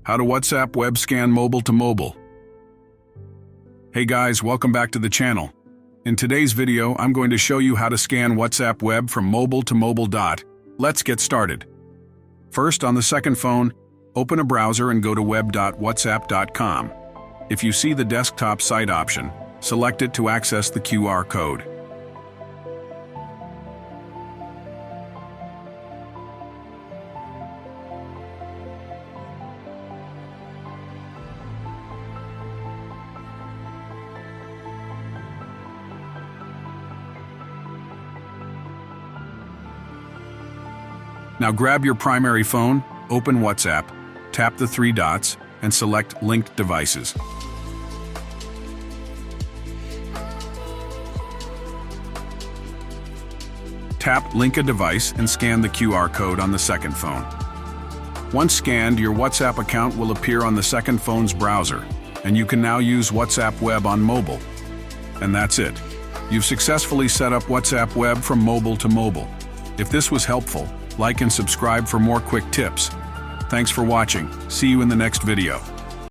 How to WhatsApp web scan mobile to mobile. Hey guys, welcome back to the channel. In today's video, I'm going to show you how to scan WhatsApp web from mobile to mobile. Let's get started. First, on the second phone, open a browser and go to web.whatsapp.com. If you see the desktop site option, select it to access the QR code. Now grab your primary phone, open WhatsApp, tap the three dots, and select Linked Devices. Tap Link a Device and scan the QR code on the second phone. Once scanned, your WhatsApp account will appear on the second phone's browser, and you can now use WhatsApp Web on mobile. And that's it. You've successfully set up WhatsApp Web from mobile to mobile. If this was helpful, like and subscribe for more quick tips. Thanks for watching. See you in the next video.